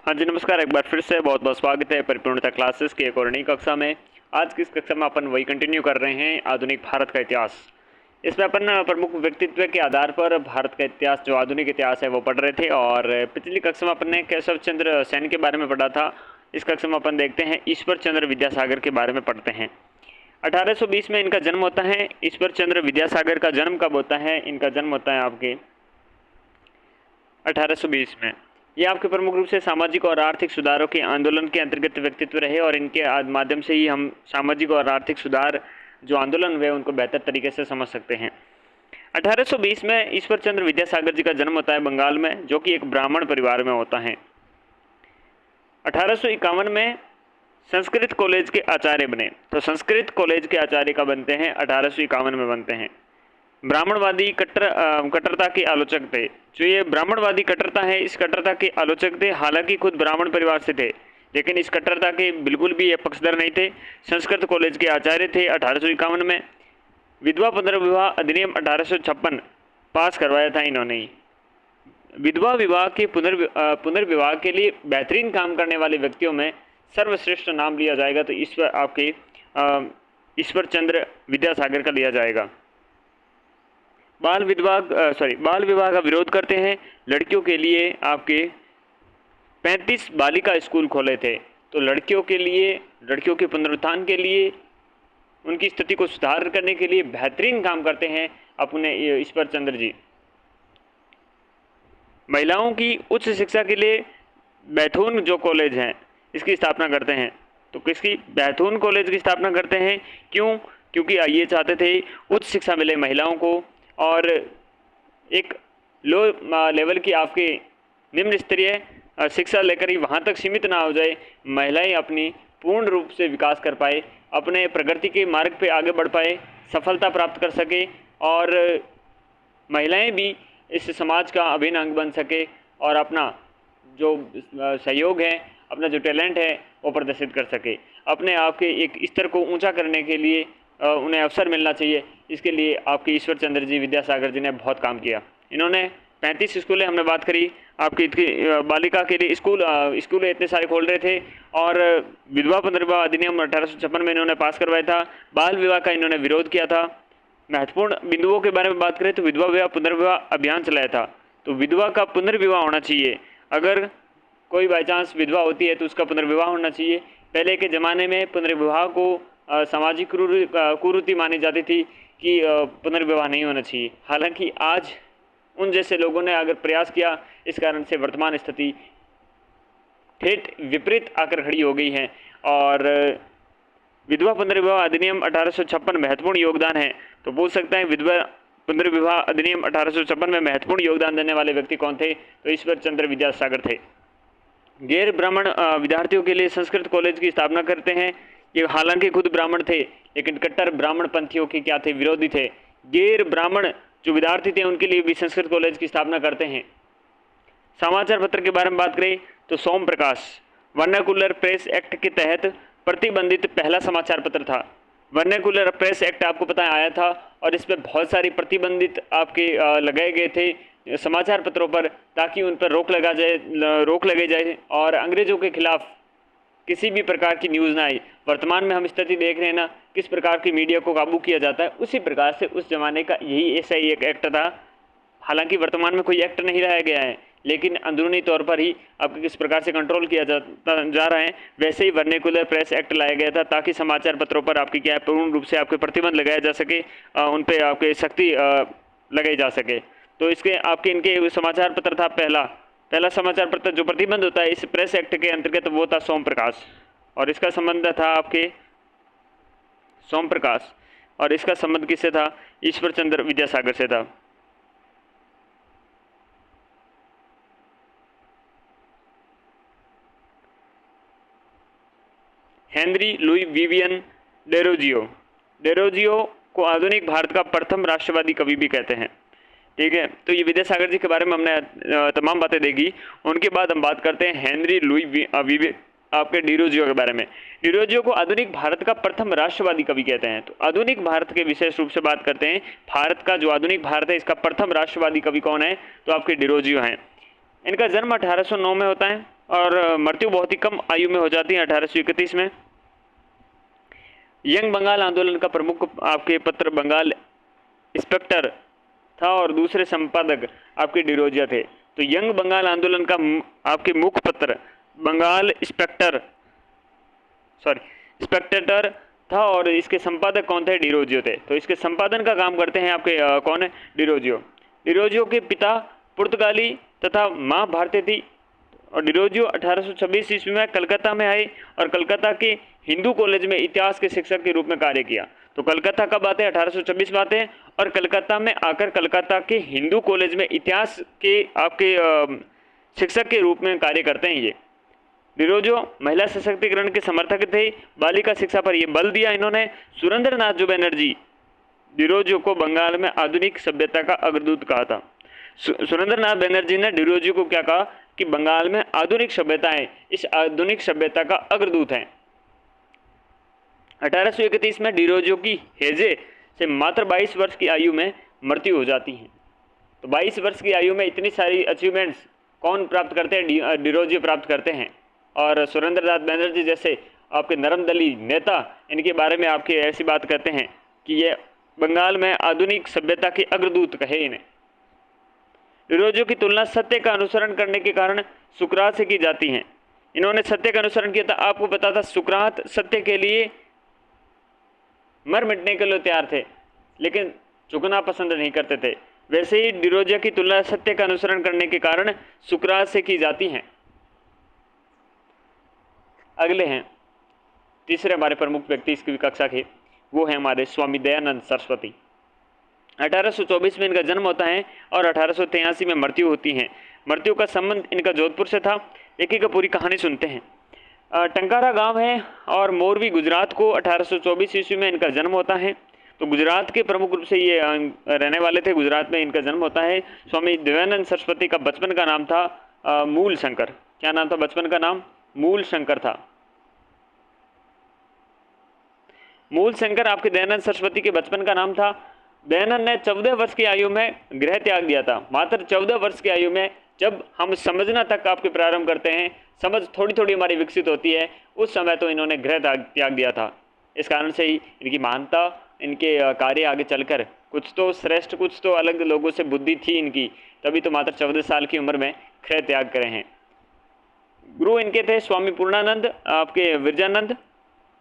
हाँ जी, नमस्कार। एक बार फिर से बहुत बहुत स्वागत है परिपूर्णता क्लासेस की एक और नई कक्षा में। आज की इस कक्षा में अपन वही कंटिन्यू कर रहे हैं, आधुनिक भारत का इतिहास। इसमें अपन प्रमुख व्यक्तित्व के आधार पर भारत का इतिहास, जो आधुनिक इतिहास है, वो पढ़ रहे थे। और पिछली कक्षा में अपन ने केशव चंद्र सेन के बारे में पढ़ा था। इस कक्षा में अपन देखते हैं ईश्वर चंद्र विद्यासागर के बारे में पढ़ते हैं। 1820 में इनका जन्म होता है। ईश्वर चंद्र विद्यासागर का जन्म कब होता है? इनका जन्म होता है आपके 1820 में। ये आपके प्रमुख रूप से सामाजिक और आर्थिक सुधारों के आंदोलन के अंतर्गत व्यक्तित्व रहे, और इनके माध्यम से ही हम सामाजिक और आर्थिक सुधार जो आंदोलन हुए उनको बेहतर तरीके से समझ सकते हैं। 1820 में ईश्वर चंद्र विद्यासागर जी का जन्म होता है बंगाल में, जो कि एक ब्राह्मण परिवार में होता है। 1851 में संस्कृत कॉलेज के आचार्य बने। तो संस्कृत कॉलेज के आचार्य का बनते हैं? 1851 में बनते हैं। ब्राह्मणवादी कट्टरता के आलोचक थे। जो ये ब्राह्मणवादी कट्टरता है, इस कट्टरता के आलोचक थे। हालांकि खुद ब्राह्मण परिवार से थे, लेकिन इस कट्टरता के बिल्कुल भी ये पक्षधर नहीं थे। संस्कृत कॉलेज के आचार्य थे 1851 में। विधवा पुनर्विवाह अधिनियम 1856 पास करवाया था इन्होंने ही। विधवा विवाह के पुनर्विवाह के लिए बेहतरीन काम करने वाले व्यक्तियों में सर्वश्रेष्ठ नाम लिया जाएगा तो ईश्वर चंद्र विद्यासागर का लिया जाएगा। बाल विवाह का विरोध करते हैं। लड़कियों के लिए आपके 35 बालिका स्कूल खोले थे। तो लड़कियों के पुनरुत्थान के लिए, उनकी स्थिति को सुधार करने के लिए बेहतरीन काम करते हैं अपने ईश्वर चंद्र जी। महिलाओं की उच्च शिक्षा के लिए बैथून जो कॉलेज हैं, इसकी स्थापना करते हैं। तो किसकी? बैथून कॉलेज की स्थापना करते हैं। क्यों? क्योंकि ये चाहते थे उच्च शिक्षा मिले महिलाओं को, और एक लो लेवल की आपके निम्न स्तरीय शिक्षा लेकर ही वहाँ तक सीमित ना हो जाए, महिलाएं अपनी पूर्ण रूप से विकास कर पाए, अपने प्रगति के मार्ग पे आगे बढ़ पाए, सफलता प्राप्त कर सके, और महिलाएं भी इस समाज का अभिन्न अंग बन सके और अपना जो सहयोग है, अपना जो टैलेंट है वो प्रदर्शित कर सके। अपने आप के एक स्तर को ऊंचा करने के लिए उन्हें अवसर मिलना चाहिए। इसके लिए आपके ईश्वर चंद्र जी विद्यासागर जी ने बहुत काम किया। इन्होंने 35 स्कूलें, हमने बात करी आपकी बालिका के लिए स्कूल इतने सारे खोल रहे थे। और विधवा पुनर्विवाह अधिनियम 1856 में इन्होंने पास करवाया था। बाल विवाह का इन्होंने विरोध किया था। महत्वपूर्ण बिंदुओं के बारे में बात करें तो विधवा विवाह पुनर्विवाह अभियान चलाया था। तो विधवा का पुनर्विवाह होना चाहिए। अगर कोई बाई चांस विधवा होती है तो उसका पुनर्विवाह होना चाहिए। पहले के ज़माने में पुनर्विवाह को सामाजिक कुरीति मानी जाती थी कि पुनर्विवाह नहीं होना चाहिए। हालांकि आज उन जैसे लोगों ने अगर प्रयास किया, इस कारण से वर्तमान स्थिति ठेठ विपरीत आकर खड़ी हो गई है। और विधवा पुनर्विवाह अधिनियम 1856 महत्वपूर्ण योगदान है। तो पूछ सकते हैं विधवा पुनर्विवाह अधिनियम 1856 में महत्वपूर्ण योगदान देने वाले व्यक्ति कौन थे? तो ईश्वर चंद्र विद्यासागर थे। गैर ब्राह्मण विद्यार्थियों के लिए संस्कृत कॉलेज की स्थापना करते हैं। ये हालांकि खुद ब्राह्मण थे, लेकिन कट्टर ब्राह्मण पंथियों के क्या थे? विरोधी थे। गैर ब्राह्मण जो विद्यार्थी थे उनके लिए भी संस्कृत कॉलेज की स्थापना करते हैं। समाचार पत्र के बारे में बात करें तो सोम प्रकाश वर्नाकुलर प्रेस एक्ट के तहत प्रतिबंधित पहला समाचार पत्र था। वर्नाकुलर प्रेस एक्ट आपको पता आया था, और इस पर बहुत सारी प्रतिबंधित आपके लगाए गए थे समाचार पत्रों पर, ताकि उन पर रोक लगाई जाए और अंग्रेजों के खिलाफ किसी भी प्रकार की न्यूज़ ना आई। वर्तमान में हम स्थिति देख रहे हैं ना, किस प्रकार की मीडिया को काबू किया जाता है, उसी प्रकार से उस जमाने का यही ऐसा ही एक एक्ट था। हालांकि वर्तमान में कोई एक्ट नहीं लाया गया है, लेकिन अंदरूनी तौर पर ही आपको किस प्रकार से कंट्रोल किया जा रहा है, वैसे ही वर्नाकुलर प्रेस एक्ट लाया गया था, ताकि समाचार पत्रों पर आपकी क्या पूर्ण रूप से आपके प्रतिबंध लगाया जा सके, उन पर आपके सख्ती लगाई जा सके। तो इनके समाचार पत्र था पहला समाचार पत्र जो प्रतिबंध होता है इस प्रेस एक्ट के अंतर्गत, वो था सोम प्रकाश, और इसका संबंध था आपके सोम प्रकाश, और इसका संबंध किससे था? ईश्वर चंद्र विद्यासागर से था। हेनरी लुई विवियन डेरोजियो को आधुनिक भारत का प्रथम राष्ट्रवादी कवि भी कहते हैं। ठीक है, तो ये विद्यासागर जी के बारे में हमने तमाम बातें देखी। उनके बाद हम बात करते हैं हेनरी लुई आपके डिरोजियो के बारे में। डिरोजियो को आधुनिक भारत का प्रथम राष्ट्रवादी कवि कहते हैं। तो आधुनिक भारत के विशेष रूप से बात करते हैं। भारत का जो आधुनिक भारत है, इसका प्रथम राष्ट्रवादी कवि कौन है? तो आपके डिरोजियो हैं। इनका जन्म 1809 में होता है। और मृत्यु बहुत ही कम आयु में हो जाती है 1831 में। यंग बंगाल आंदोलन का प्रमुख आपके पत्र बंगाल इंस्पेक्टर था और दूसरे संपादक आपके डिरोजिया थे। तो यंग बंगाल आंदोलन का आपके मुख्य पत्र बंगाल स्पेक्टेटर था और इसके संपादक कौन थे? डिरोजियो थे। तो इसके संपादन का काम करते हैं आपके कौन है? डिरोजियो। डिरोजियो के पिता पुर्तगाली तथा माँ भारतीय थी और डिरोजियो 1826 ईस्वी में कलकत्ता में आए और कलकत्ता के हिंदू कॉलेज में इतिहास के शिक्षक के रूप में कार्य किया। तो कलकत्ता कब आते हैं? 1826 में आते हैं और कलकत्ता में आकर कलकत्ता के हिंदू कॉलेज में इतिहास के आपके शिक्षक के रूप में कार्य करते हैं। ये डिरोजियो महिला सशक्तिकरण के समर्थक थे। बालिका शिक्षा पर ये बल दिया इन्होंने। सुरेंद्रनाथ जो बनर्जी डिरोजियो को बंगाल में आधुनिक सभ्यता का अग्रदूत कहा था। सुरेंद्रनाथ बनर्जी ने डिरोजियो को क्या कहा कि बंगाल में आधुनिक सभ्यता है, इस आधुनिक सभ्यता का अग्रदूत है। 1831 में डिरोजियो की हेजे से मात्र 22 वर्ष की आयु में मृत्यु हो जाती है। तो 22 वर्ष की आयु में इतनी सारी अचीवमेंट्स कौन प्राप्त करते हैं? डिरोजियो प्राप्त करते हैं। और सुरेंद्रनाथ बनर्जी जैसे आपके नरमदली नेता इनके बारे में आपके ऐसी बात कहते हैं कि ये बंगाल में आधुनिक सभ्यता के अग्रदूत कहे इन्हें। डिरोजियो की तुलना सत्य का अनुसरण करने के कारण सुकरात से की जाती है। इन्होंने सत्य का अनुसरण किया था। आपको पता था सुकरात सत्य के लिए मर मिटने के लिए तैयार थे लेकिन झुकना पसंद नहीं करते थे। वैसे ही डिरोजियो की तुलना सत्य का अनुसरण करने के कारण सुकरात से की जाती हैं। अगले हैं तीसरे हमारे प्रमुख व्यक्ति इसकी कक्षा के, वो है हमारे स्वामी दयानंद सरस्वती। 1824 में इनका जन्म होता है और 1883 में मृत्यु होती है। मृत्यु का संबंध इनका जोधपुर से था। देखिए का पूरी कहानी सुनते हैं। टंकारा गांव है और मोरवी गुजरात को 1824 ईस्वी में इनका जन्म होता है। तो गुजरात के प्रमुख रूप से ये रहने वाले थे। गुजरात में इनका जन्म होता है। स्वामी दयानंद सरस्वती का बचपन का नाम था मूल शंकर। क्या नाम था बचपन का नाम? मूल शंकर था। मूल शंकर आपके दयानंद सरस्वती के बचपन का नाम था। दयानंद ने 14 वर्ष की आयु में गृह त्याग दिया था। मात्र 14 वर्ष की आयु में जब हम समझना तक आपके प्रारंभ करते हैं, समझ थोड़ी थोड़ी हमारी विकसित होती है, उस समय तो इन्होंने गृह त्याग दिया था। इस कारण से ही इनकी महानता, इनके कार्य आगे चलकर कुछ तो श्रेष्ठ, कुछ तो अलग लोगों से बुद्धि थी इनकी, तभी तो मात्र 14 साल की उम्र में गृह त्याग करे हैं। गुरु इनके थे स्वामी पूर्णानंद आपके विरजानंद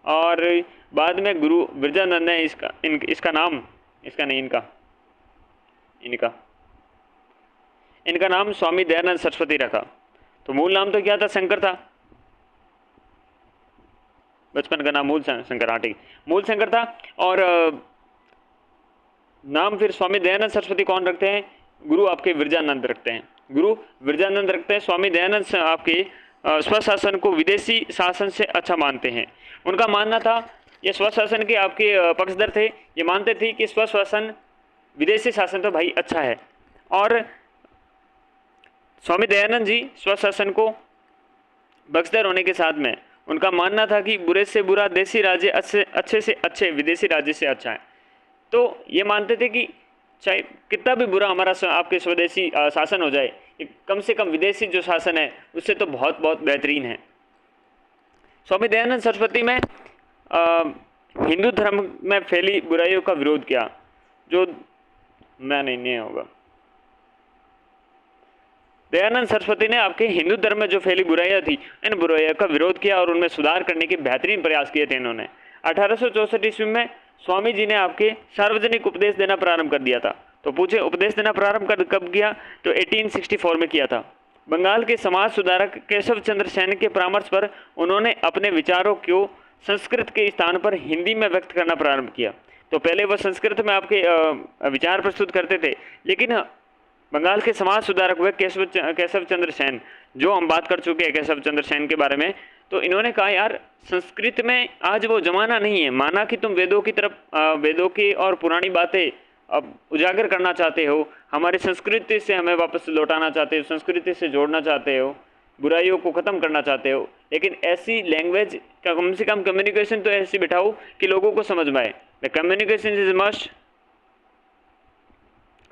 और बाद में गुरु विरजानंद ने इनका नाम स्वामी दयानंद सरस्वती रखा। तो मूल नाम तो क्या था? शंकर था। बचपन का नाम मूल शंकर, हाँ ठीक, मूल शंकर था। और नाम फिर स्वामी दयानंद सरस्वती कौन रखते हैं? गुरु आपके विरजानंद रखते हैं। गुरु विरजानंद रखते हैं। स्वामी दयानंद आपके स्वशासन को विदेशी शासन से अच्छा मानते हैं। उनका मानना था, ये स्वशासन के आपके पक्षधर थे। ये मानते थे कि स्वशासन विदेशी शासन तो भाई अच्छा है। और स्वामी दयानंद जी स्वशासन को पक्षधर होने के साथ में उनका मानना था कि बुरे से बुरा देसी राज्य अच्छे से अच्छे विदेशी राज्य से अच्छा है। तो ये मानते थे कि चाहे कितना भी बुरा हमारा आपके स्वदेशी शासन हो जाए, कम से कम विदेशी जो शासन है उससे तो बहुत बहुत बेहतरीन है। स्वामी दयानंद सरस्वती में हिंदू धर्म में फैली बुराइयों का विरोध किया। जो मैं नहीं होगा, दयानंद सरस्वती ने आपके हिंदू धर्म में जो फैली बुराइयां थी, इन बुराइयों का विरोध किया और उनमें सुधार करने के बेहतरीन प्रयास किए थे इन्होंने। 1864 ईस्वी में स्वामी जी ने आपके सार्वजनिक उपदेश देना प्रारंभ कर दिया था। तो पूछे उपदेश देना प्रारंभ कब किया? तो 1864 में किया था। बंगाल के समाज सुधारक केशव चंद्र सेन के परामर्श पर उन्होंने अपने विचारों को संस्कृत के स्थान पर हिंदी में व्यक्त करना प्रारंभ किया। तो पहले वह संस्कृत में आपके विचार प्रस्तुत करते थे, लेकिन बंगाल के समाज सुधारक हुए केशव चंद्र सेन, जो हम बात कर चुके हैं केशव चंद्र सेन के बारे में। तो इन्होंने कहा यार संस्कृत में आज वो जमाना नहीं है। माना कि तुम वेदों की तरफ वेदों की और पुरानी बातें अब उजागर करना चाहते हो, हमारी संस्कृति से हमें वापस लौटाना चाहते हो, संस्कृति से जोड़ना चाहते हो, बुराइयों को ख़त्म करना चाहते हो, लेकिन ऐसी लैंग्वेज का कम से कम कम्युनिकेशन तो ऐसी बिठाओ कि लोगों को समझ में आए। The communication is must.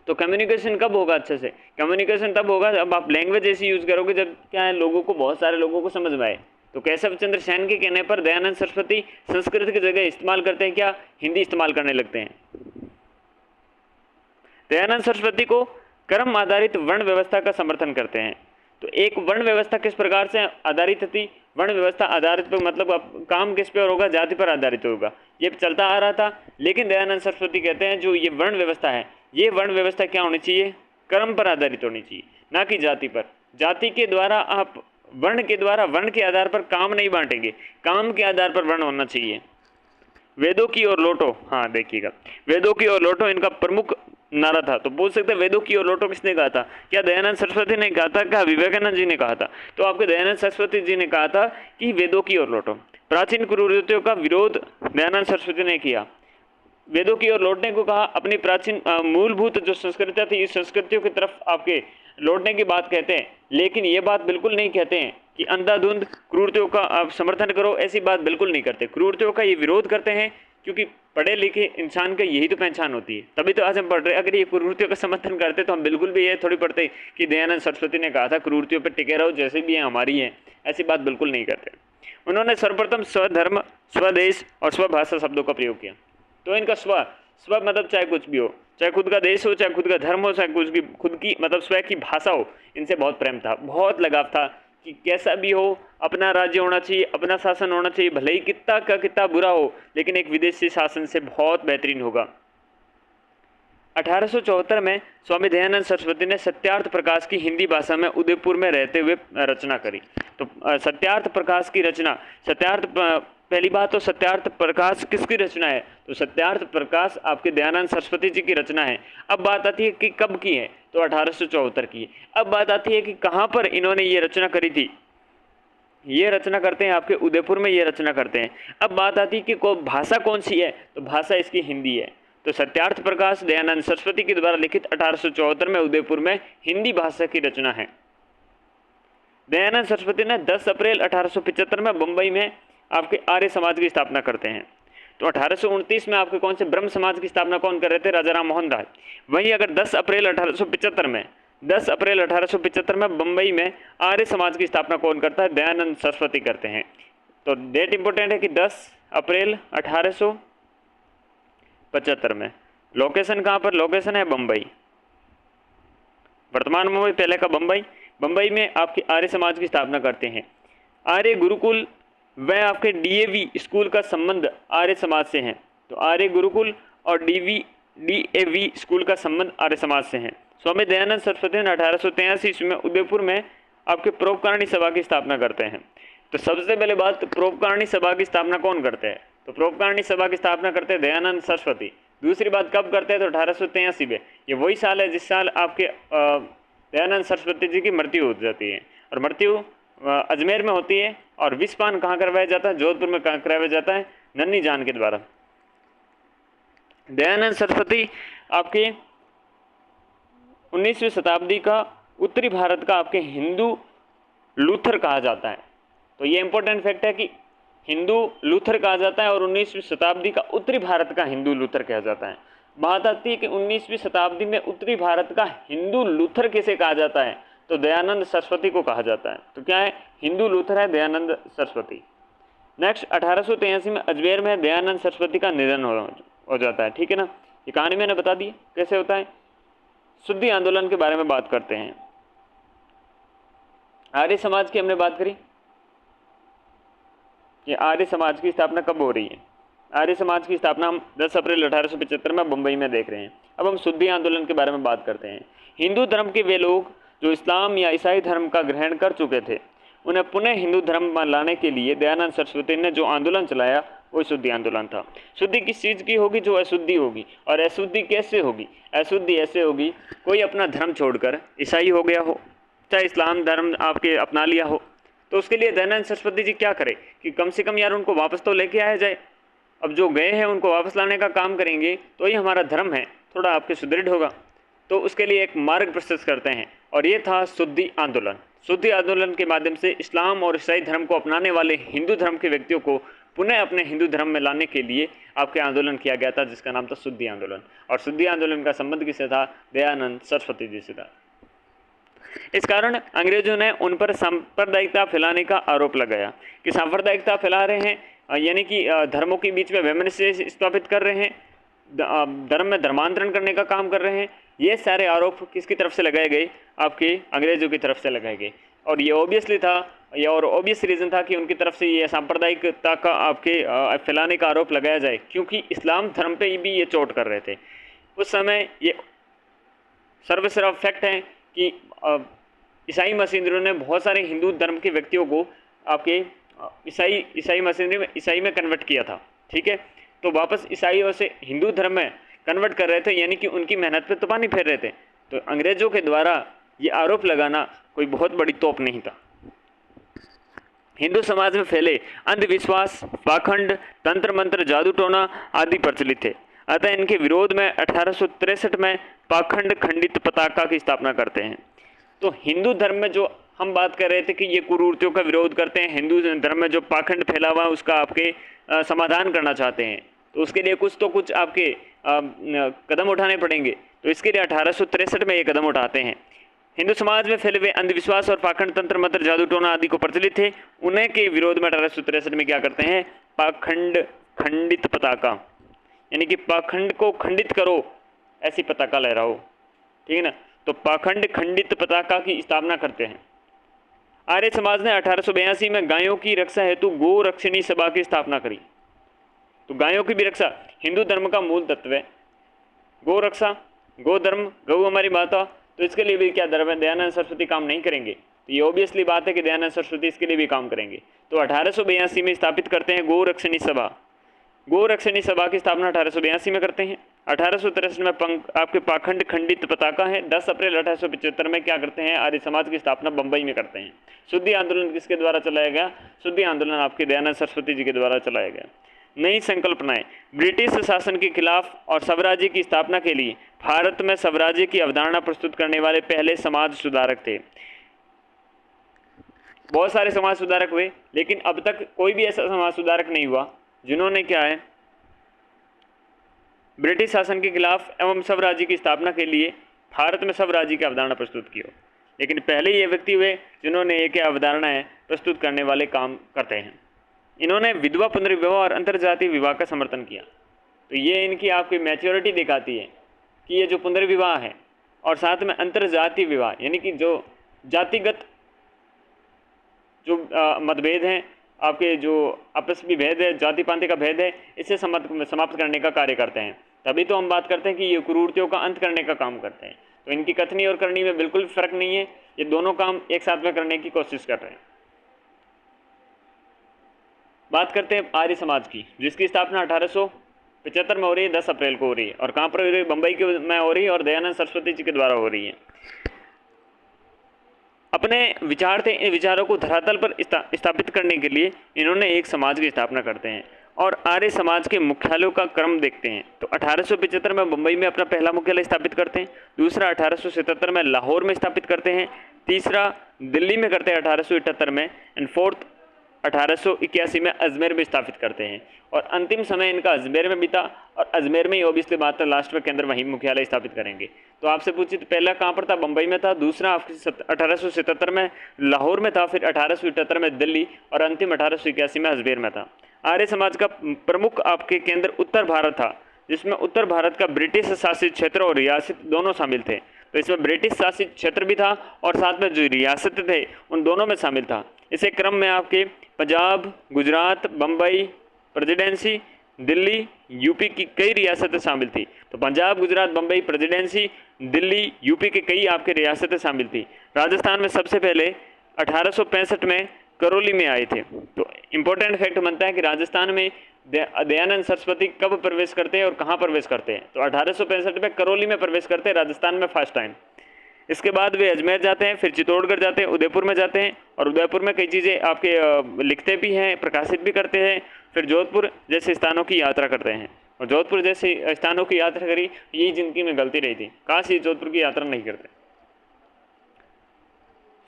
तो कम्युनिकेशन कब होगा अच्छे से? कम्युनिकेशन तब होगा जब आप लैंग्वेज ऐसी यूज़ करोगे जब क्या है, लोगों को, बहुत सारे लोगों को समझ में आए। तो केशव चंद्र सेन के कहने पर दयानंद सरस्वती संस्कृत की जगह इस्तेमाल करते हैं क्या? हिंदी इस्तेमाल करने लगते हैं। दयानंद सरस्वती को कर्म आधारित वर्ण व्यवस्था का समर्थन करते हैं। तो एक वर्ण व्यवस्था किस प्रकार से आधारित थी? वर्ण व्यवस्था आधारित पर मतलब अब काम किस पर होगा? जाति पर आधारित होगा। ये चलता आ रहा था, लेकिन दयानंद सरस्वती कहते हैं जो ये वर्ण व्यवस्था है, ये वर्ण व्यवस्था क्या होनी चाहिए? कर्म पर आधारित होनी चाहिए, ना कि जाति पर। जाति के द्वारा आप वर्ण के द्वारा, वर्ण के आधार पर काम नहीं बांटेंगे, काम के आधार पर वर्ण होना चाहिए। वेदों की ओर लौटो, हाँ देखिएगा, वेदों की ओर लौटो इनका प्रमुख नारा था। तो पूछ सकते हैं वेदों की ओर लौटो किसने कहा था? क्या दयानंद सरस्वती ने कहा था? क्या विवेकानंद जी ने कहा था? तो आपके दयानंद सरस्वती जी ने कहा था कि वेदों की ओर लौटो। प्राचीन कुरीतियों का विरोध दयानंद सरस्वती ने किया, वेदों की ओर लौटने को कहा। अपनी प्राचीन मूलभूत जो संस्कृतियाँ थी, इस संस्कृतियों की तरफ आपके लौटने की बात कहते हैं, लेकिन ये बात बिल्कुल नहीं कहते हैं कि अंधाधुंध क्रूरतियों का आप समर्थन करो, ऐसी बात बिल्कुल नहीं करते। क्रूरतियों का ये विरोध करते हैं, क्योंकि पढ़े लिखे इंसान का यही तो पहचान होती है, तभी तो आज हम पढ़ रहे हैं। अगर ये क्रूरतियों का समर्थन करते तो हम बिल्कुल भी ये थोड़ी पढ़ते कि दयानंद सरस्वती ने कहा था क्रूरतियों पर टिके रहो, जैसे भी है हमारी है, ऐसी बात बिल्कुल नहीं करते। उन्होंने सर्वप्रथम स्वधर्म, स्वदेश और स्वभाषा शब्दों का प्रयोग किया। तो इनका स्व मतलब चाहे कुछ भी हो, चाहे खुद का देश हो, चाहे खुद का धर्म हो, चाहे कुछ की खुद की मतलब स्व की भाषा हो, इनसे बहुत प्रेम था, बहुत लगाव था कि कैसा भी हो अपना राज्य होना चाहिए, अपना शासन होना चाहिए, भले ही कितना का कितना बुरा हो, लेकिन एक विदेशी शासन से बहुत बेहतरीन होगा। 1874 में स्वामी दयानंद सरस्वती ने सत्यार्थ प्रकाश की हिंदी भाषा में उदयपुर में रहते हुए रचना करी। तो सत्यार्थ प्रकाश की रचना, पहली बात तो सत्यार्थ प्रकाश किसकी रचना है? तो सत्यार्थ प्रकाश आपके दयानंद सरस्वती जी की रचना है। अब बात आती है कि कब की है? तो 1874 की है। अब बात आती है कि कहाँ पर इन्होंने ये रचना करी थी? ये रचना करते हैं आपके उदयपुर में, ये रचना करते हैं। अब बात आती है कि भाषा कौन सी है? तो भाषा इसकी हिंदी है। तो सत्यार्थ प्रकाश दयानंद सरस्वती के द्वारा लिखित 1874 में उदयपुर में हिंदी भाषा की रचना है। दयानंद सरस्वती ने 10 अप्रैल 1875 में बम्बई में आपके आर्य समाज की स्थापना करते हैं। तो 1829 में आपके कौन से ब्रह्म समाज की स्थापना कौन कर रहे थे? राजा राम मोहन राय। वहीं अगर 10 अप्रैल 1875 में बम्बई में आर्य समाज की स्थापना कौन करता है? दयानंद सरस्वती करते हैं। तो डेट इंपॉर्टेंट है कि 10 अप्रैल 1875 में। लोकेशन कहाँ पर? लोकेशन है बम्बई, वर्तमान मुंबई, पहले का बम्बई। बम्बई में आपके आर्य समाज की स्थापना करते हैं। आर्य गुरुकुल वह आपके डीएवी स्कूल का संबंध आर्य समाज से है। तो आर्य गुरुकुल और डीएवी स्कूल का संबंध आर्य समाज से है। स्वामी दयानंद सरस्वती ने 1883 में उदयपुर में आपके परोपकारिणी सभा की स्थापना करते हैं। तो सबसे पहले बात, परोपकारिणी सभा की स्थापना कौन करते हैं? तो परोपकारिणी सभा की स्थापना करते हैं दयानंद सरस्वती। दूसरी बात कब करते हैं? तो 1883 में। ये वही साल है जिस साल आपके दयानंद सरस्वती जी की मृत्यु हो जाती है, और मृत्यु अजमेर में होती है। और विषपान कहाँ करवाया जाता है? जोधपुर में करवाया जाता है, नन्ही जान के द्वारा। दयानंद सरस्वती आपके 19वीं शताब्दी का उत्तरी भारत का आपके हिंदू लूथर कहा जाता है। तो ये इंपॉर्टेंट फैक्ट है कि हिंदू लूथर कहा जाता है और 19वीं शताब्दी का उत्तरी भारत का हिंदू लूथर कहा जाता है। बात आती है कि 19वीं शताब्दी में उत्तरी भारत का हिंदू लूथर किसे कहा जाता है? तो दयानंद सरस्वती को कहा जाता है। तो क्या है? हिंदू लूथर है दयानंद सरस्वती। नेक्स्ट 1883 में अजमेर में दयानंद सरस्वती का निधन हो जाता है। ठीक है ना, ये कहानी मैंने बता दी कैसे होता है। शुद्धि आंदोलन के बारे में बात करते हैं। आर्य समाज की हमने बात करी कि आर्य समाज की स्थापना कब हो रही है। आर्य समाज की स्थापना हम 10 अप्रैल 1875 में मुंबई में देख रहे हैं। अब हम शुद्धि आंदोलन के बारे में बात करते हैं। हिंदू धर्म के वे लोग जो इस्लाम या ईसाई धर्म का ग्रहण कर चुके थे, उन्हें पुनः हिंदू धर्म में लाने के लिए दयानंद सरस्वती ने जो आंदोलन चलाया वो शुद्धि आंदोलन था। शुद्धि किस चीज़ की होगी? जो अशुद्धि होगी। और अशुद्धि कैसे होगी? अशुद्धि ऐसे होगी, कोई अपना धर्म छोड़कर ईसाई हो गया हो, चाहे इस्लाम धर्म आपके अपना लिया हो, तो उसके लिए दयानंद सरस्वती जी क्या करें कि कम से कम यार उनको वापस तो लेके आया जाए। अब जो गए हैं उनको वापस लाने का काम करेंगे तो ही हमारा धर्म है थोड़ा आपके सुदृढ़ होगा। तो उसके लिए एक मार्ग प्रशस्त करते हैं, और ये था शुद्धि आंदोलन। शुद्धि आंदोलन के माध्यम से इस्लाम और ईसाई धर्म को अपनाने वाले हिंदू धर्म के व्यक्तियों को पुनः अपने हिंदू धर्म में लाने के लिए आपके आंदोलन किया गया था, जिसका नाम था शुद्धि आंदोलन। और शुद्धि आंदोलन का संबंध किससे था? दयानंद सरस्वती जी से था। इस कारण अंग्रेजों ने उन पर सांप्रदायिकता फैलाने का आरोप लगाया कि सांप्रदायिकता फैला रहे हैं, यानी कि धर्मों के बीच में वैमनस्य स्थापित कर रहे हैं, धर्म में धर्मांतरण करने का काम कर रहे हैं। ये सारे आरोप किसकी तरफ से लगाए गए? आपके अंग्रेजों की तरफ से लगाए गए। और ये ऑब्वियसली था, ये और ऑब्वियस रीज़न था कि उनकी तरफ से ये सांप्रदायिकता का आपके फैलाने का आरोप लगाया जाए, क्योंकि इस्लाम धर्म पे भी ये चोट कर रहे थे। उस समय ये सर्वसर्व फैक्ट है कि ईसाई मशीनरियों ने बहुत सारे हिंदू धर्म के व्यक्तियों को आपके ईसाई मशीनरी में ईसाई में कन्वर्ट किया था। ठीक है, तो वापस ईसाइयों से हिंदू धर्म में कन्वर्ट कर रहे थे, यानी कि उनकी मेहनत पे तो पानी फेर रहे थे। तो अंग्रेजों के द्वारा ये आरोप लगाना कोई बहुत बड़ी तोप नहीं था। हिंदू समाज में फैले अंधविश्वास, पाखंड, तंत्र मंत्र, जादू टोना आदि प्रचलित थे। अतः इनके विरोध में 1863 में पाखंड खंडित पताका की स्थापना करते हैं। तो हिंदू धर्म में जो हम बात कर रहे थे कि ये कुरीतियों का विरोध करते हैं, हिंदू धर्म में जो पाखंड फैला हुआ है उसका आपके समाधान करना चाहते हैं, तो उसके लिए कुछ आपके कदम उठाने पड़ेंगे। तो इसके लिए 1863 में ये कदम उठाते हैं। हिंदू समाज में फैले हुए अंधविश्वास और पाखंड, तंत्र मंत्र, जादू टोना आदि को प्रचलित थे, उन्हें के विरोध में 1863 में क्या करते हैं? पाखंड खंडित पताका, यानी कि पाखंड को खंडित करो ऐसी पताका लहराओ। ठीक है ना, तो पाखंड खंडित पताका की स्थापना करते हैं। आर्य समाज ने 1882 में गायों की रक्षा हेतु गो रक्षिणी सभा की स्थापना करी। तो गायों की भी रक्षा हिंदू धर्म का मूल तत्व है। गो रक्षा, गो धर्म, गौ हमारी माता, तो इसके लिए भी क्या धर्म है? दयानंद सरस्वती काम नहीं करेंगे? तो ये ऑब्वियसली बात है कि दयानंद सरस्वती इसके लिए भी काम करेंगे। तो 1882 में स्थापित करते हैं गो रक्षिणी सभा। गो रक्षिणी सभा की स्थापना 1882 में करते हैं। 1863 में आपके पाखंड खंडित पताका है। 10 अप्रैल 1875 में क्या करते हैं? आर्य समाज की स्थापना बंबई में करते हैं। शुद्धि आंदोलन किसके द्वारा चलाया गया? शुद्धि आंदोलन आपके दयानंद सरस्वती जी के द्वारा चलाया गया। नई संकल्पनाएं, ब्रिटिश शासन के खिलाफ और स्वराज्य की स्थापना के लिए भारत में स्वराज्य की अवधारणा प्रस्तुत करने वाले पहले समाज सुधारक थे। बहुत सारे समाज सुधारक हुए, लेकिन अब तक कोई भी ऐसा समाज सुधारक नहीं हुआ जिन्होंने क्या है, ब्रिटिश शासन के खिलाफ एवं स्वराज्य की स्थापना के लिए भारत में स्वराज्य की अवधारणा प्रस्तुत की हो। लेकिन पहले ये व्यक्ति हुए जिन्होंने एक अवधारणाएं प्रस्तुत करने वाले काम करते हैं। इन्होंने विधवा पुनर्विवाह और अंतरजातीय विवाह का समर्थन किया। तो ये इनकी आपकी मैच्योरिटी दिखाती है कि ये जो पुनर्विवाह है और साथ में अंतरजातीय विवाह, यानी कि जो जातिगत जो मतभेद हैं, आपके जो आपस में भेद है, जाति पांति का भेद है, इसे समाप्त करने का कार्य करते हैं। तभी तो हम बात करते हैं कि ये कुरीतियों का अंत करने का काम करते हैं। तो इनकी कथनी और करनी में बिल्कुल फर्क नहीं है, ये दोनों काम एक साथ में करने की कोशिश कर रहे हैं। बात करते हैं आर्य समाज की, जिसकी स्थापना 1875 में हो रही है, 10 अप्रैल को हो रही है। और कहाँ पर हो रही है? बम्बई के में हो रही है और दयानंद सरस्वती जी के द्वारा हो रही है। अपने विचार थे, इन विचारों को धरातल पर स्थापित करने के लिए इन्होंने एक समाज की स्थापना करते हैं और आर्य समाज के मुख्यालयों का क्रम देखते हैं। तो 1875 में बम्बई में अपना पहला मुख्यालय स्थापित करते हैं, दूसरा 1877 में लाहौर में स्थापित करते हैं, तीसरा दिल्ली में करते हैं 1878 में, एंड फोर्थ 1881 में अजमेर में स्थापित करते हैं। और अंतिम समय इनका अजमेर में बीता और अजमेर में ही ऑब्वियसली बात है लास्ट में केंद्र वहीं मुख्यालय स्थापित करेंगे। तो आपसे पूछिए तो पहला कहाँ पर था? बम्बई में था, दूसरा 1877 में लाहौर में था, फिर 1878 में दिल्ली और अंतिम 1881 में अजमेर में था। आर्य समाज का प्रमुख आपके केंद्र उत्तर भारत था, जिसमें उत्तर भारत का ब्रिटिश शासित क्षेत्र और रियासत दोनों शामिल थे। तो इसमें ब्रिटिश शासित क्षेत्र भी था और साथ में जो रियासत थे उन दोनों में शामिल था। इसे क्रम में आपके पंजाब, गुजरात, बम्बई प्रेसिडेंसी, दिल्ली, यूपी की कई रियासतें शामिल थी। तो पंजाब, गुजरात, बम्बई प्रेसिडेंसी, दिल्ली, यूपी के कई आपके रियासतें शामिल थी। राजस्थान में सबसे पहले 1865 में करौली में आए थे। तो इम्पोर्टेंट फैक्ट बनता है कि राजस्थान में दयानंद सरस्वती कब प्रवेश करते हैं और कहाँ प्रवेश करते हैं? तो 1865 में करौली में प्रवेश करते हैं, राजस्थान में फर्स्ट टाइम। इसके बाद वे अजमेर जाते हैं, फिर चित्तौड़गढ़ जाते हैं, उदयपुर में जाते हैं और उदयपुर में कई चीज़ें आपके लिखते भी हैं, प्रकाशित भी करते हैं। फिर जोधपुर जैसे स्थानों की यात्रा करते हैं और जोधपुर जैसे स्थानों की यात्रा करी, यही जिंदगी में गलती रही थी, काश ये जोधपुर की यात्रा नहीं करते।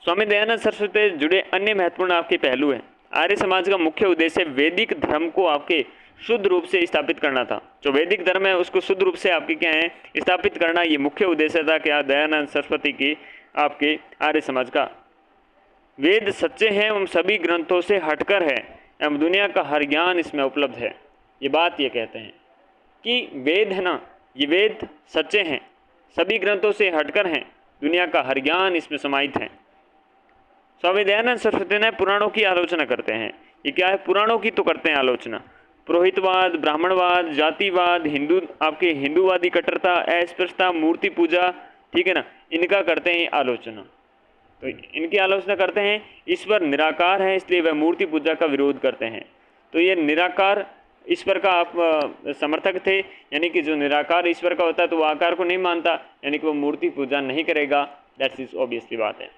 स्वामी दयानंद सरस्वती से जुड़े अन्य महत्वपूर्ण आपके पहलू हैं। आर्य समाज का मुख्य उद्देश्य वैदिक धर्म को आपके शुद्ध रूप से स्थापित करना था। जो वैदिक धर्म है उसको शुद्ध रूप से आपके क्या है स्थापित करना, ये मुख्य उद्देश्य था क्या दयानंद सरस्वती की आपके आर्य समाज का। वेद सच्चे हैं एवं सभी ग्रंथों से हटकर है एवं दुनिया का हर ज्ञान इसमें उपलब्ध है। ये बात ये कहते हैं कि वेद है ना, ये वेद सच्चे हैं, सभी ग्रंथों से हटकर हैं, दुनिया का हर ज्ञान इसमें समाहित है। स्वामी दयानंद सरस्वती ने पुराणों की आलोचना करते हैं। ये क्या है, पुराणों की तो करते हैं आलोचना। पुरोहितवाद, ब्राह्मणवाद, जातिवाद, हिंदू आपके हिंदूवादी कट्टरता, अस्पृश्यता, मूर्ति पूजा, ठीक है ना, इनका करते हैं आलोचना। तो इनकी आलोचना करते हैं। ईश्वर निराकार है इसलिए वह मूर्ति पूजा का विरोध करते हैं। तो ये निराकार ईश्वर का आप समर्थक थे, यानी कि जो निराकार ईश्वर का होता है तो वो आकार को नहीं मानता, यानी कि वो मूर्ति पूजा नहीं करेगा। दैट्स इज ऑब्वियसली बात है।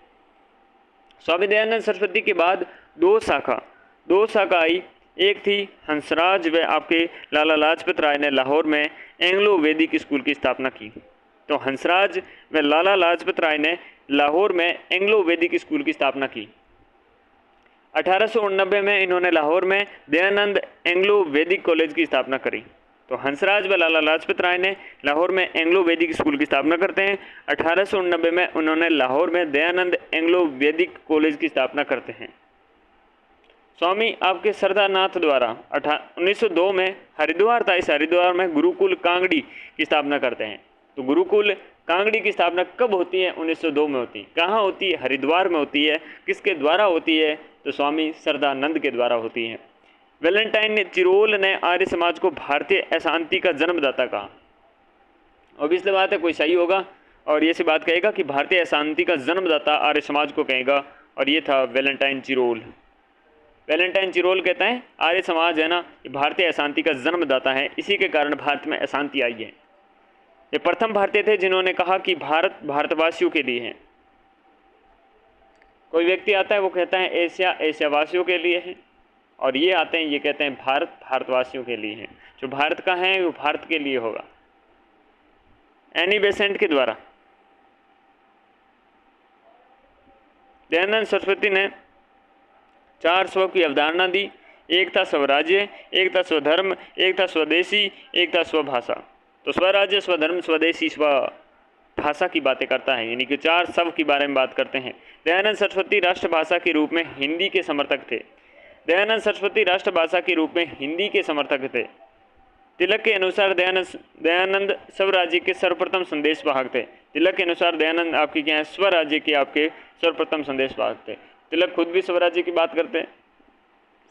स्वामी दयानंद सरस्वती के बाद दो शाखा आई। एक थी हंसराज व आपके लाला लाजपत राय ने लाहौर में एंग्लो वैदिक स्कूल की स्थापना की। तो हंसराज व लाला लाजपत राय ने लाहौर में एंग्लो वैदिक स्कूल की स्थापना की। 1889 में इन्होंने लाहौर में दयानंद एंग्लो वैदिक कॉलेज की स्थापना करी। तो हंसराज व लाला लाजपत राय ने लाहौर में एंग्लो वैदिक स्कूल की स्थापना करते हैं। 1889 में उन्होंने लाहौर में दयानंद एंग्लो वैदिक कॉलेज की स्थापना करते हैं। स्वामी आपके सरदारनाथ द्वारा 1902 में हरिद्वार था, इस हरिद्वार में गुरुकुल कांगड़ी की स्थापना करते हैं। तो गुरुकुल कांगड़ी की स्थापना कब होती है? 1902 में होती है। कहाँ होती है? हरिद्वार में होती है। किसके द्वारा होती है? तो स्वामी सरदानंद के द्वारा होती है। वैलेंटाइन चिरोल ने आर्य समाज को भारतीय अशांति का जन्मदाता कहा। ऑब्वियसली बात है, कोई सही होगा और ये सी बात कहेगा कि भारतीय अशांति का जन्मदाता आर्य समाज को कहेगा, और ये था वैलेंटाइन चिरोल। वैलेंटाइन चिरोल कहता है आर्य समाज है ना, ये भारतीय अशांति का जन्मदाता है, इसी के कारण भारत में अशांति आई है। ये प्रथम भारतीय थे जिन्होंने कहा कि भारत भारतवासियों के लिए है। कोई व्यक्ति आता है वो कहता है एशिया एशियावासियों के लिए है, और ये आते हैं ये कहते हैं भारत भारतवासियों के लिए है। जो भारत का है वो भारत के लिए होगा। एनी बेसेंट के द्वारा दयानंद सरस्वती ने 4 स्व की अवधारणा दी। एक था स्वराज्य, एक था स्वधर्म, एक था स्वदेशी, एक था स्वभाषा। तो स्वराज्य, स्वधर्म, स्वदेशी, स्वभाषा की बातें करता है, यानी कि 4 स्व के बारे में बात करते हैं। दयानंद सरस्वती राष्ट्रभाषा के रूप में हिंदी के समर्थक थे। दयानंद सरस्वती राष्ट्रभाषा के रूप में हिंदी के समर्थक थे। तिलक के अनुसार दयानंद स्वराज्य के सर्वप्रथम संदेशवाहक थे। तिलक के अनुसार दयानंद आपके क्या है? स्वराज्य के आपके सर्वप्रथम संदेशवाहक थे। तिलक खुद भी स्वराज्य की बात करते हैं।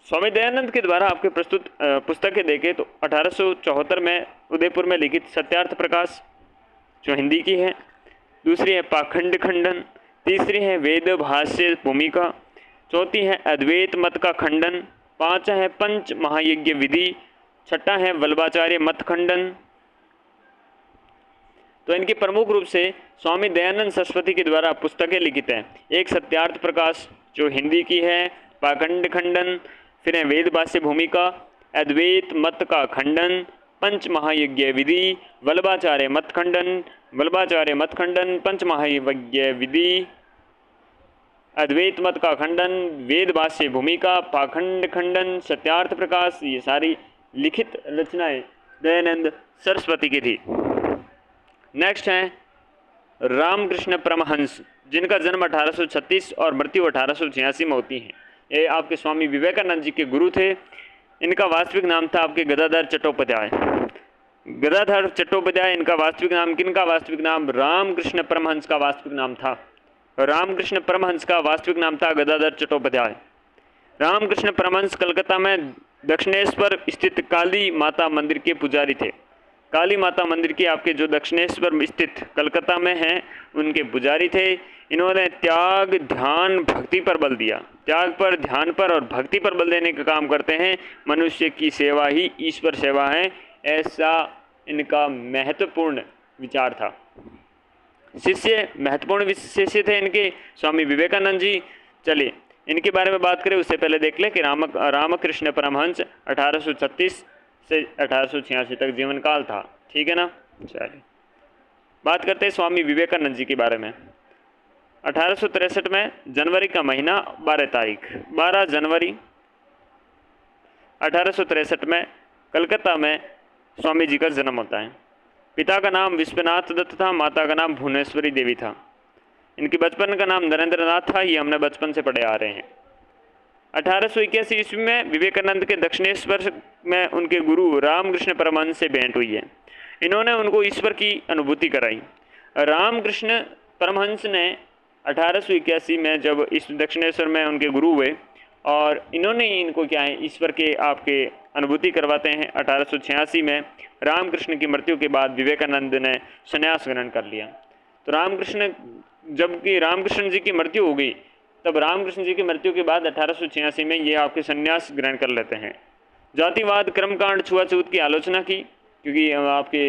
स्वामी दयानंद के द्वारा आपके प्रस्तुत पुस्तकें देखें तो 1874 में उदयपुर में लिखित सत्यार्थ प्रकाश जो हिंदी की है, दूसरी है पाखंड खंडन, तीसरी है वेद भाष्य भूमिका, चौथी है अद्वैत मत का खंडन, 5 है पंच महायज्ञ विधि, 6 है वल्लभाचार्य मत खंडन। तो इनके प्रमुख रूप से स्वामी दयानंद सरस्वती के द्वारा पुस्तकें लिखित हैं। एक सत्यार्थ प्रकाश जो हिंदी की है, पाखंड खंडन, फिर है वेद भाष्य भूमिका, अद्वैत मत का खंडन, पंच महायज्ञ विधि, वल्लभाचार्य मत खंडन, पंच महायज्ञ विधि, अद्वैत मत का खंडन, वेद भाष्य भूमिका, पाखंड खंडन, सत्यार्थ प्रकाश, ये सारी लिखित रचनाएं दयानंद सरस्वती की थी। नेक्स्ट हैं रामकृष्ण परमहंस, जिनका जन्म 1836 और मृत्यु 1886 में होती है। ये आपके स्वामी विवेकानंद जी के गुरु थे। इनका वास्तविक नाम था आपके गदाधर चट्टोपाध्याय। गदाधर चट्टोपाध्याय इनका वास्तविक नाम, किनका वास्तविक नाम? रामकृष्ण परमहंस का वास्तविक नाम था। रामकृष्ण परमहंस का वास्तविक नाम था गदाधर चट्टोपाध्याय। रामकृष्ण परमहंस कलकत्ता में दक्षिणेश्वर स्थित काली माता मंदिर के पुजारी थे। काली माता मंदिर के आपके जो दक्षिणेश्वर स्थित कलकत्ता में हैं उनके पुजारी थे। इन्होंने त्याग, ध्यान, भक्ति पर बल दिया। त्याग पर, ध्यान पर और भक्ति पर बल देने का काम करते हैं। मनुष्य की सेवा ही ईश्वर सेवा है, ऐसा इनका महत्वपूर्ण विचार था। शिष्य, महत्वपूर्ण शिष्य थे इनके स्वामी विवेकानंद जी। चलिए इनके बारे में बात करें उससे पहले देख लें कि रामकृष्ण परमहंस 1836 से 1886 तक जीवन काल था। ठीक है ना। चलिए बात करते हैं स्वामी विवेकानंद जी के बारे में। 1863 में जनवरी का महीना 12 तारीख, 12 जनवरी 1863 में कलकत्ता में स्वामी जी का जन्म होता है। पिता का नाम विश्वनाथ दत्त था, माता का नाम भुवनेश्वरी देवी था। इनके बचपन का नाम नरेंद्र नाथ था, ये हमने बचपन से पढ़े आ रहे हैं। 1881 ईस्वी में विवेकानंद के दक्षिणेश्वर में उनके गुरु रामकृष्ण परमहंस से भेंट हुई है। इन्होंने उनको ईश्वर की अनुभूति कराई। रामकृष्ण परमहंस ने 1881 में जब इस दक्षिणेश्वर में उनके गुरु हुए और इन्होंने इनको क्या है ईश्वर के आपके अनुभूति करवाते हैं। 1886 में रामकृष्ण की मृत्यु के बाद विवेकानंद ने संन्यास ग्रहण कर लिया। तो जबकि रामकृष्ण जी की मृत्यु हो गई, तब रामकृष्ण जी की मृत्यु के बाद 1886 में ये आपके संन्यास ग्रहण कर लेते हैं। जातिवाद, कर्मकांड, छुआछूत की आलोचना की, क्योंकि आपके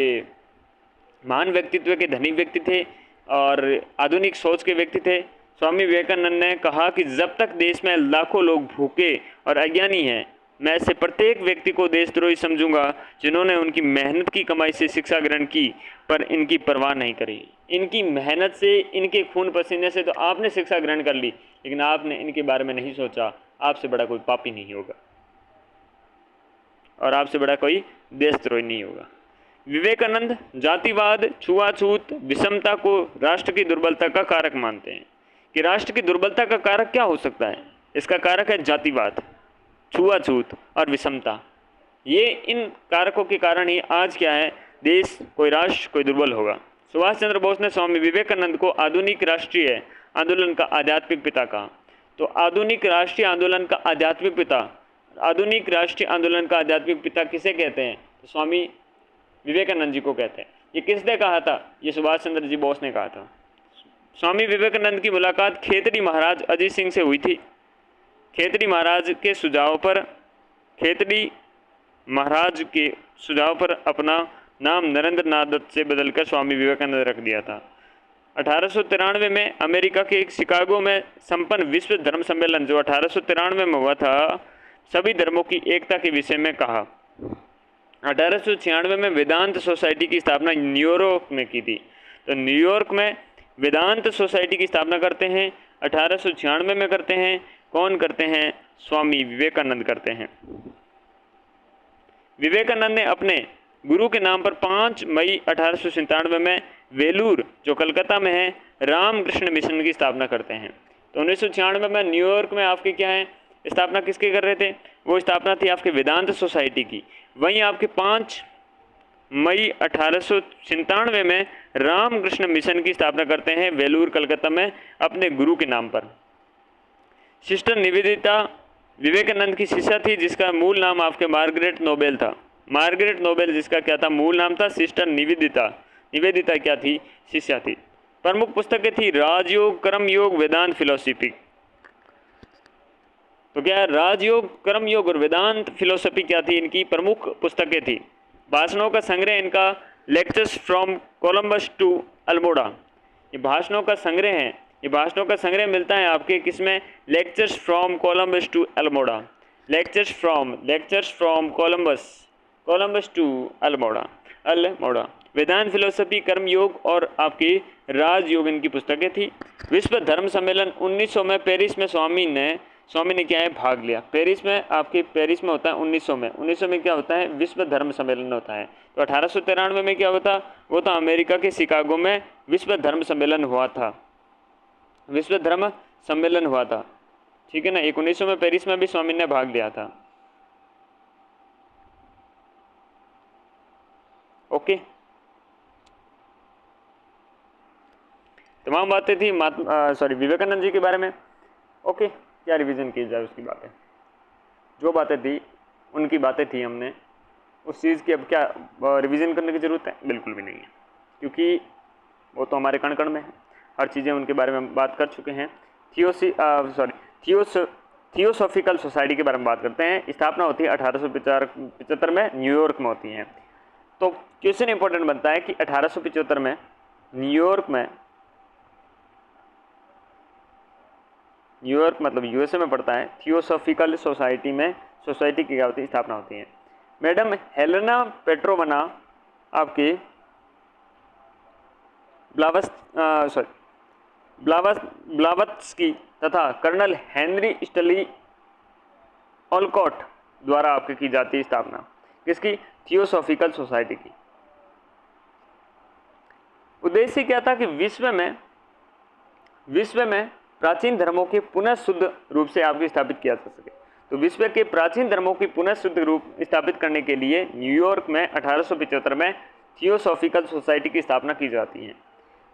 महान व्यक्तित्व के धनी व्यक्ति थे और आधुनिक सोच के व्यक्ति थे। स्वामी विवेकानंद ने कहा कि जब तक देश में लाखों लोग भूखे और अज्ञानी हैं, मैं ऐसे प्रत्येक व्यक्ति को देशद्रोही समझूंगा जिन्होंने उनकी मेहनत की कमाई से शिक्षा ग्रहण की पर इनकी परवाह नहीं करी। इनकी मेहनत से, इनके खून पसीने से तो आपने शिक्षा ग्रहण कर ली, लेकिन आपने इनके बारे में नहीं सोचा। आपसे बड़ा कोई पापी नहीं होगा और आपसे बड़ा कोई देशद्रोही नहीं होगा। विवेकानंद जातिवाद, छुआछूत, विषमता को राष्ट्र की दुर्बलता का कारक मानते हैं कि राष्ट्र की दुर्बलता का कारक क्या हो सकता है। इसका कारक है जातिवाद, छुआछूत और विषमता। ये इन कारकों के कारण ही आज क्या है, देश, कोई राष्ट्र, कोई दुर्बल होगा। सुभाष चंद्र बोस ने स्वामी विवेकानंद को आधुनिक राष्ट्रीय आंदोलन का आध्यात्मिक पिता कहा। तो आधुनिक राष्ट्रीय आंदोलन का आध्यात्मिक पिता, आधुनिक राष्ट्रीय आंदोलन का आध्यात्मिक पिता किसे कहते हैं? तो स्वामी विवेकानंद जी को कहते हैं। ये किसने कहा था? ये सुभाष चंद्र जी बोस ने कहा था। स्वामी विवेकानंद की मुलाकात खेतड़ी महाराज अजीत सिंह से हुई थी। खेतड़ी महाराज के सुझाव पर अपना नाम नरेंद्र नाथ दत्त से बदलकर स्वामी विवेकानंद रख दिया था। 1893 में अमेरिका के शिकागो में संपन्न विश्व धर्म सम्मेलन, जो 1893 में हुआ था, सभी धर्मों की एकता के विषय में कहा। 1896 में वेदांत सोसाइटी की स्थापना न्यूयॉर्क में की थी। तो न्यूयॉर्क में वेदांत सोसाइटी की स्थापना करते हैं, 1896 में करते हैं। कौन करते हैं? स्वामी विवेकानंद करते हैं। विवेकानंद ने अपने गुरु के नाम पर 5 मई 1897 में वेलूर, जो कलकत्ता में है, रामकृष्ण मिशन की स्थापना करते हैं। तो 1996 में न्यूयॉर्क में आपके क्या है, स्थापना किसके कर रहे थे? वो स्थापना थी आपके वेदांत सोसाइटी की। वहीं आपके 5 मई 1897 में रामकृष्ण मिशन की स्थापना करते हैं वेलूर, कलकत्ता में, अपने गुरु के नाम पर। सिस्टर निवेदिता विवेकानंद की शिष्या थी, जिसका मूल नाम आपके मार्गरेट नोबेल था। मार्गरेट नोबेल जिसका क्या था? मूल नाम था। सिस्टर निवेदिता, निवेदिता क्या थी? शिष्या थी। प्रमुख पुस्तकें थी राजयोग, कर्मयोग, वेदांत फिलोसफी। तो क्या राजयोग, कर्मयोग और वेदांत फिलोसफी क्या थी? इनकी प्रमुख पुस्तकें थी। भाषणों का संग्रह इनका lectures from Columbus to Almora, ये भाषणों का संग्रह है। ये भाषणों का संग्रह मिलता है आपके किसमें? Lectures from Columbus to Almora. Lectures from Columbus to Almora. Vedanta philosophy, Karmayoga और आपकी राजयोग इनकी पुस्तकें थी। विश्व धर्म सम्मेलन 1900 में पेरिस में स्वामी ने क्या है, भाग लिया। पेरिस में होता है 1900 में क्या होता है? विश्व धर्म सम्मेलन होता है। तो 1893 में क्या होता? वो तो अमेरिका के शिकागो में विश्व धर्म सम्मेलन हुआ था। ठीक है ना। 1900 में पेरिस में भी स्वामी ने भाग लिया था। ओके, तमाम बातें थी विवेकानंद जी के बारे में। ओके, क्या रिवीजन की जाए उसकी बातें, जो बातें थी उनकी बातें थी, हमने उस चीज़ की अब क्या रिवीजन करने की ज़रूरत है? बिल्कुल भी नहीं है, क्योंकि वो तो हमारे कण कण में है। हर चीज़ें उनके बारे में बात कर चुके हैं। थियोसॉफिकल सोसाइटी के बारे में बात करते हैं। स्थापना होती है 1875 में, न्यूयॉर्क में होती है। तो क्वेश्चन इंपॉर्टेंट बनता है कि 1875 में न्यूयॉर्क मतलब यूएसए में पड़ता है। थियोसॉफिकल सोसाइटी में सोसाइटी की क्या होती है? स्थापना होती है। मैडम हेलेना पेट्रोवना आपकी ब्लावत्स्की तथा कर्नल हेनरी स्टली ओलकॉट द्वारा आपकी की जाती है स्थापना, किसकी? थियोसॉफिकल सोसाइटी की। उद्देश्य क्या था कि विश्व में प्राचीन धर्मों के पुनः शुद्ध रूप से आपकी स्थापित किया जा सके। तो विश्व के प्राचीन धर्मों की पुनः शुद्ध रूप स्थापित करने के लिए न्यूयॉर्क में 1875 में थियोसॉफिकल सोसाइटी की स्थापना की जाती है।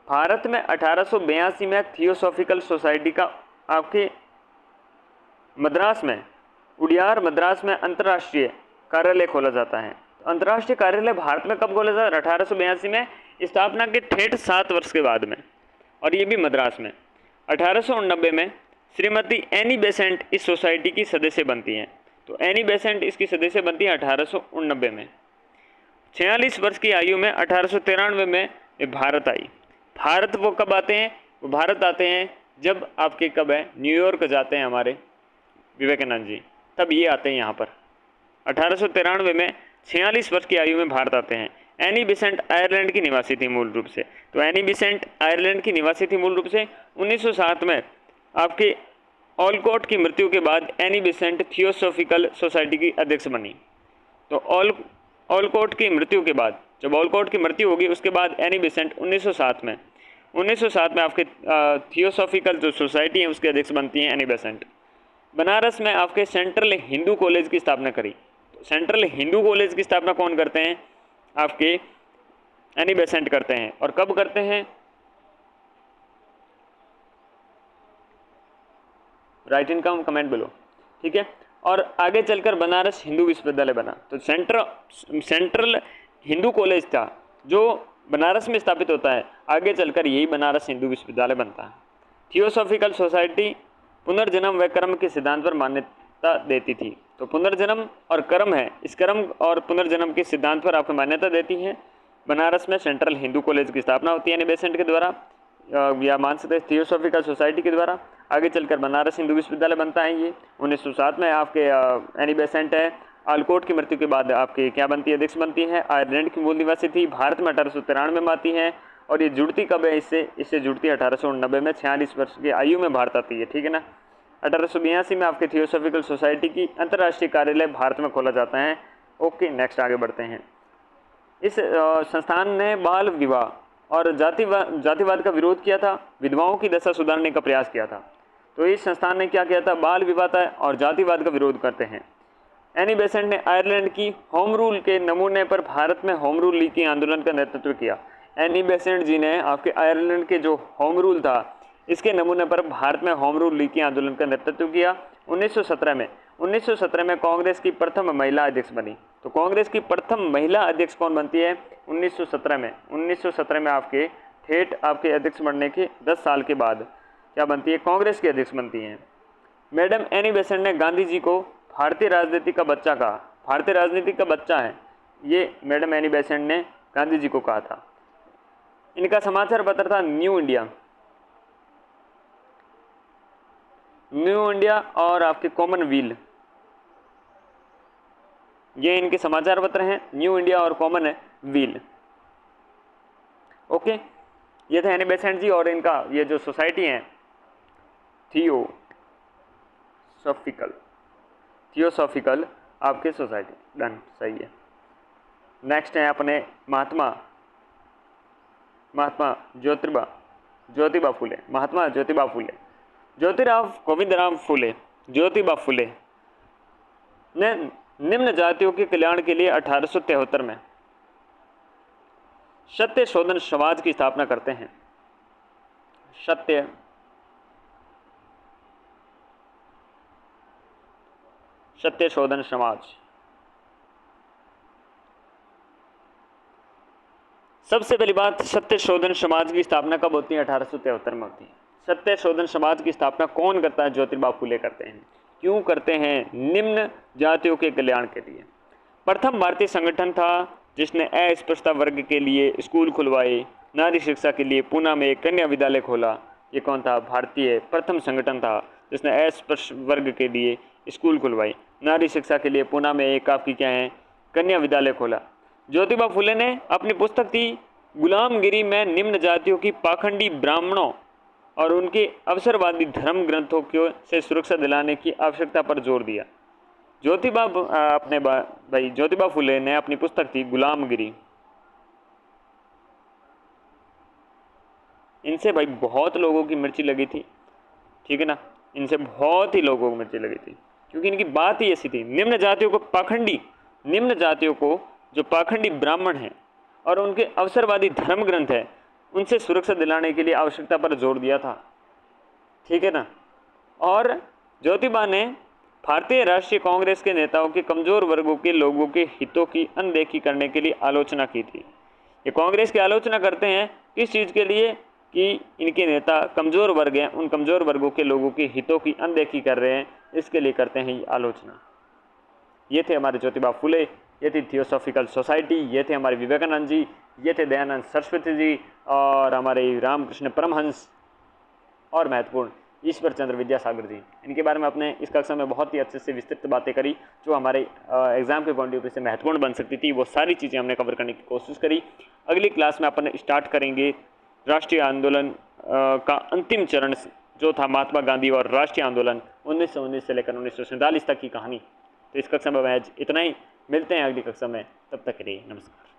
भारत में 1882 में थियोसॉफिकल सोसाइटी का आपके मद्रास में, उडियार मद्रास में अंतर्राष्ट्रीय कार्यालय खोला जाता है। अंतर्राष्ट्रीय कार्यालय भारत में कब खोला जाता है? 1882 में, स्थापना के ठेठ 7 वर्ष के बाद में, और ये भी मद्रास में। 1889 में श्रीमती एनी बेसेंट इस सोसाइटी की सदस्य बनती हैं। तो एनी बेसेंट इसकी सदस्य बनती है 1889 में। 46 वर्ष की आयु में 1893 में ये भारत आई। भारत वो कब आते हैं? वो भारत आते हैं जब आपके कब है, न्यूयॉर्क जाते हैं हमारे विवेकानंद जी, तब ये आते हैं यहाँ पर 1893 में। 46 वर्ष की आयु में भारत आते हैं। एनी बेसेंट आयरलैंड की निवासी थी मूल रूप से। तो एनी बेसेंट आयरलैंड की निवासी थी मूल रूप से। 1907 में आपके ऑलकॉट की मृत्यु के बाद एनी बेसेंट थियोसॉफिकल सोसाइटी की अध्यक्ष बनी। तो ऑलकॉट की मृत्यु के बाद, जब ऑलकॉट की मृत्यु होगी उसके बाद एनी बेसेंट 1907 में आपके थियोसॉफिकल जो सोसाइटी है उसके अध्यक्ष बनती हैं एनी बेसेंट। बनारस में आपके सेंट्रल हिंदू कॉलेज की स्थापना करी। तो सेंट्रल हिंदू कॉलेज की स्थापना कौन करते हैं? आपके एनी बेसेंट करते हैं। और कब करते हैं? राइट इन कमेंट बिलो, ठीक है। और आगे चलकर बनारस हिंदू विश्वविद्यालय बना। तो सेंट्रल हिंदू कॉलेज था जो बनारस में स्थापित होता है, आगे चलकर यही बनारस हिंदू विश्वविद्यालय बनता है। थियोसॉफिकल सोसाइटी पुनर्जन्म व कर्म के सिद्धांत पर मान्यता देती थी। तो पुनर्जन्म और कर्म है, इस कर्म और पुनर्जन्म के सिद्धांत पर आपको मान्यता देती है। बनारस में सेंट्रल हिंदू कॉलेज की स्थापना होती है एनी बेसेंट के द्वारा, या मान सकते हैं थियोसॉफिकल सोसाइटी के द्वारा। आगे चलकर बनारस हिंदू विश्वविद्यालय बनता है ये 1907 में। आपके एनी बेसेंट है, ऑलकॉट की मृत्यु के बाद आपके क्या बनती है? अध्यक्ष बनती है। आयरलैंड की मूल निवासी थी, भारत में 1893 में आती है। और ये जुड़ती कब है? इससे जुड़ती है 1889 में। 46 वर्ष की आयु में भारत आती है, ठीक है ना। 1882 में आपके थियोसॉफिकल सोसाइटी की अंतर्राष्ट्रीय कार्यालय भारत में खोला जाता है। ओके, नेक्स्ट आगे बढ़ते हैं। इस संस्थान ने बाल विवाह और जातिवाद का विरोध किया था, विधवाओं की दशा सुधारने का प्रयास किया था। तो इस संस्थान ने क्या किया था? बाल विवाह और जातिवाद का विरोध करते हैं। एनी बेसेंट ने आयरलैंड की होम रूल के नमूने पर भारत में होम रूल लीग के आंदोलन का नेतृत्व किया। एनी बेसेंट जी ने आपके आयरलैंड के जो होम रूल था इसके नमूने पर भारत में होम रूल लीग के आंदोलन का नेतृत्व किया। 1917 में कांग्रेस की प्रथम महिला अध्यक्ष बनी। तो कांग्रेस की प्रथम महिला अध्यक्ष कौन बनती है? 1917 में आपके ठेठ आपके अध्यक्ष बनने के 10 साल के बाद क्या बनती है? कांग्रेस की अध्यक्ष बनती हैं। मैडम एनी बेसेंट ने गांधी जी को भारतीय राजनीति का बच्चा कहा। भारतीय राजनीति का बच्चा है ये मैडम एनी बेसेंट ने गांधी जी को कहा था। इनका समाचार पत्र था न्यू इंडिया और आपके कॉमनवेल्थ, ये इनके समाचार पत्र हैं, न्यू इंडिया और कॉमनवेल्थ। ओके, ये थे एनी बेसेंट जी और इनका ये जो सोसाइटी है थियोसॉफिकल आपके सोसाइटी। डन, सही है। नेक्स्ट है अपने महात्मा ज्योतिबा फुले। महात्मा ज्योतिबा फुले, ज्योतिराव गोविंदराम फुले, ज्योतिबा फुले ने निम्न जातियों के कल्याण के लिए 1873 में सत्य शोधन समाज की स्थापना करते हैं। सत्य शोधन समाज। सबसे पहली बात, सत्य शोधन समाज की स्थापना कब होती है? 1873 में होती है। सत्य शोधन समाज की स्थापना कौन करता है? ज्योतिबा फुले करते हैं। क्यों करते हैं? निम्न जातियों के कल्याण के लिए। प्रथम भारतीय संगठन था जिसने अस्पृश्यता वर्ग के लिए स्कूल खुलवाए, नारी शिक्षा के लिए पूना में एक कन्या विद्यालय खोला। ये कौन था? भारतीय प्रथम संगठन था जिसने अस्पृश्य वर्ग के लिए स्कूल खुलवाई, नारी शिक्षा के लिए पूना में एक आपकी क्या है कन्या विद्यालय खोला। ज्योतिबा फुले ने अपनी पुस्तक थी गुलामगिरी में निम्न जातियों की पाखंडी ब्राह्मणों और उनके अवसरवादी धर्म ग्रंथों को से सुरक्षा दिलाने की आवश्यकता पर जोर दिया। अपने भाई ज्योतिबा फुले ने अपनी पुस्तक थी गुलामगिरी, इनसे भाई बहुत लोगों की मिर्ची लगी थी, ठीक है ना, इनसे बहुत ही लोगों को मिर्ची लगी थी, क्योंकि इनकी बात ही ऐसी थी। निम्न जातियों को जो पाखंडी ब्राह्मण हैं और उनके अवसरवादी धर्म ग्रंथ है, उनसे सुरक्षा दिलाने के लिए आवश्यकता पर जोर दिया था, ठीक है ना। और ज्योतिबा ने भारतीय राष्ट्रीय कांग्रेस के नेताओं के कमजोर वर्गों के लोगों के हितों की अनदेखी करने के लिए आलोचना की थी। ये कांग्रेस की आलोचना करते हैं किस चीज़ के लिए, कि इनके नेता कमज़ोर वर्ग हैं, उन कमज़ोर वर्गों के लोगों की हितों की अनदेखी कर रहे हैं, इसके लिए करते हैं ये आलोचना। ये थे हमारे ज्योतिबा फुले, ये थी थियोसॉफिकल सोसाइटी, ये थे हमारे विवेकानंद जी, ये थे दयानंद सरस्वती जी, और हमारे रामकृष्ण परमहंस, और महत्वपूर्ण ईश्वर चंद्र विद्यासागर जी। इनके बारे में अपने इस कक्षा में बहुत ही अच्छे से विस्तृत बातें करी, जो हमारे एग्जाम के पॉइंट ऑफ व्यू से महत्वपूर्ण बन सकती थी, वो सारी चीज़ें हमने कवर करने की कोशिश करी। अगली क्लास में अपन स्टार्ट करेंगे राष्ट्रीय आंदोलन का अंतिम चरण, जो था महात्मा गांधी और राष्ट्रीय आंदोलन 1919 से लेकर 1947 तक की कहानी। तो इस कक्षा में महज इतना ही, मिलते हैं अगली कक्षा में, तब तक के लिए नमस्कार।